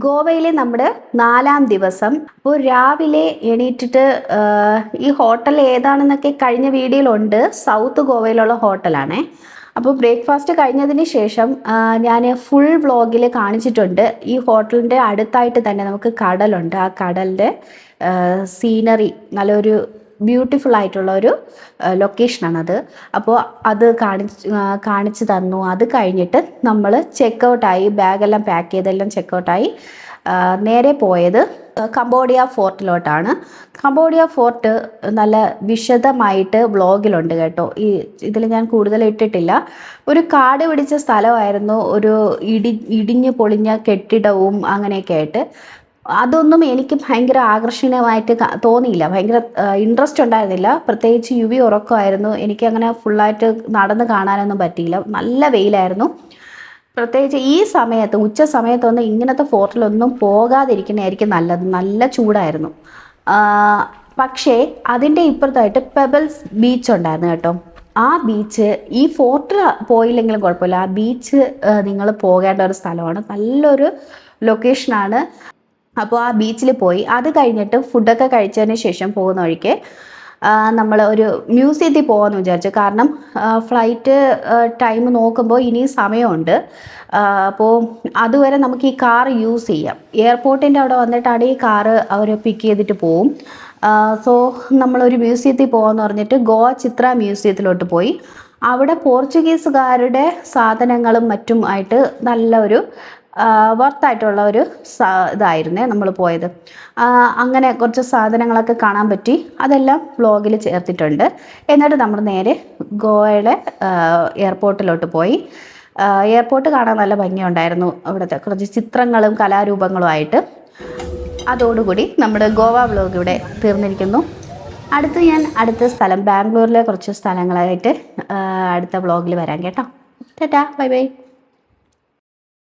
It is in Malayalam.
ഗോവയിലെ നമ്മുടെ 4-ാം ദിവസം. അപ്പോൾ രാവിലെ എണീറ്റിട്ട് ഈ ഹോട്ടൽ ഏതാണെന്നൊക്കെ കഴിഞ്ഞ വീഡിയോയിലുണ്ട്. സൗത്ത് ഗോവയിലുള്ള ഹോട്ടലാണേ. അപ്പോൾ ബ്രേക്ക്ഫാസ്റ്റ് കഴിഞ്ഞതിന് ശേഷം ഞാൻ ഫുൾ വ്ളോഗിൽ കാണിച്ചിട്ടുണ്ട്. ഈ ഹോട്ടലിൻ്റെ അടുത്തായിട്ട് തന്നെ നമുക്ക് കടലുണ്ട്. ആ കടലിൻ്റെ സീനറി നല്ലൊരു ബ്യൂട്ടിഫുൾ ആയിട്ടുള്ള ഒരു ലൊക്കേഷനാണത്. അപ്പോൾ അത് കാണിച്ചു തന്നു. അത് കഴിഞ്ഞിട്ട് നമ്മൾ ചെക്കൗട്ടായി, ബാഗെല്ലാം പാക്ക് ചെയ്തെല്ലാം ചെക്കൗട്ടായി നേരെ പോയത് കംബോഡിയ ഫോർട്ടിലോട്ടാണ്. കംബോഡിയ ഫോർട്ട് നല്ല വിശദമായിട്ട് വ്ളോഗിലുണ്ട് കേട്ടോ. ഇതിൽ ഞാൻ കൂടുതൽ ഇട്ടിട്ടില്ല. ഒരു കാട് പിടിച്ച സ്ഥലമായിരുന്നു. ഒരു ഇടിഞ്ഞു പൊളിഞ്ഞ കെട്ടിടവും അങ്ങനെയൊക്കെ ആയിട്ട്. അതൊന്നും എനിക്ക് ഭയങ്കര ആകർഷണീയമായിട്ട് തോന്നിയില്ല. ഭയങ്കര ഇൻട്രസ്റ്റ് ഉണ്ടായിരുന്നില്ല. പ്രത്യേകിച്ച് ഉറക്കമായിരുന്നു. എനിക്കങ്ങനെ ഫുള്ളായിട്ട് നടന്ന് കാണാനൊന്നും പറ്റിയില്ല. നല്ല വെയിലായിരുന്നു. പ്രത്യേകിച്ച് ഈ സമയത്ത്, ഉച്ച സമയത്തൊന്നും ഇങ്ങനത്തെ ഫോർട്ടിലൊന്നും പോകാതിരിക്കുന്നതായിരിക്കും നല്ലത്. നല്ല ചൂടായിരുന്നു. പക്ഷേ അതിൻ്റെ ഇപ്പുറത്തായിട്ട് പെബിൾസ് ബീച്ച് ഉണ്ടായിരുന്നു കേട്ടോ. ആ ബീച്ച് ഈ ഫോർട്ടിൽ പോയില്ലെങ്കിലും കുഴപ്പമില്ല. ആ ബീച്ച് നിങ്ങൾ പോകേണ്ട ഒരു സ്ഥലമാണ്. നല്ലൊരു ലൊക്കേഷനാണ്. അപ്പോൾ ആ ബീച്ചിൽ പോയി. അത് കഴിഞ്ഞിട്ട് ഫുഡൊക്കെ കഴിച്ചതിന് ശേഷം പോകുന്ന വഴിക്ക് നമ്മൾ ഒരു മ്യൂസിയത്തിൽ പോകാമെന്ന് വിചാരിച്ചു. കാരണം ഫ്ലൈറ്റ് ടൈം നോക്കുമ്പോൾ ഇനിയും സമയമുണ്ട്. അപ്പോൾ അതുവരെ നമുക്ക് ഈ കാർ യൂസ് ചെയ്യാം. എയർപോർട്ടിൻ്റെ അവിടെ വന്നിട്ടാണ് ഈ കാറ് അവർ പിക്ക് ചെയ്തിട്ട് പോവും. സോ നമ്മളൊരു മ്യൂസിയത്തിൽ പോകാമെന്ന് പറഞ്ഞിട്ട് ഗോവ ചിത്ര മ്യൂസിയത്തിലോട്ട് പോയി. അവിടെ പോർച്ചുഗീസുകാരുടെ സാധനങ്ങളും മറ്റും ആയിട്ട് നല്ലൊരു വർത്തായിട്ടുള്ള ഒരു ഇതായിരുന്നേ നമ്മൾ പോയത്. അങ്ങനെ കുറച്ച് സാധനങ്ങളൊക്കെ കാണാൻ പറ്റി. അതെല്ലാം വ്ളോഗിൽ ചേർത്തിട്ടുണ്ട്. എന്നിട്ട് നമ്മൾ നേരെ ഗോവയുടെ എയർപോർട്ടിലോട്ട് പോയി. എയർപോർട്ട് കാണാൻ നല്ല ഭംഗിയുണ്ടായിരുന്നു. അവിടുത്തെ കുറച്ച് ചിത്രങ്ങളും കലാരൂപങ്ങളും ആയിട്ട്. അതോടുകൂടി നമ്മുടെ ഗോവ വ്ളോഗ് ഇവിടെ തീർന്നിരിക്കുന്നു. അടുത്ത സ്ഥലം ബാംഗ്ലൂരിലെ കുറച്ച് സ്ഥലങ്ങളായിട്ട് അടുത്ത വ്ളോഗിൽ വരാം കേട്ടോ. Tata, bye bye.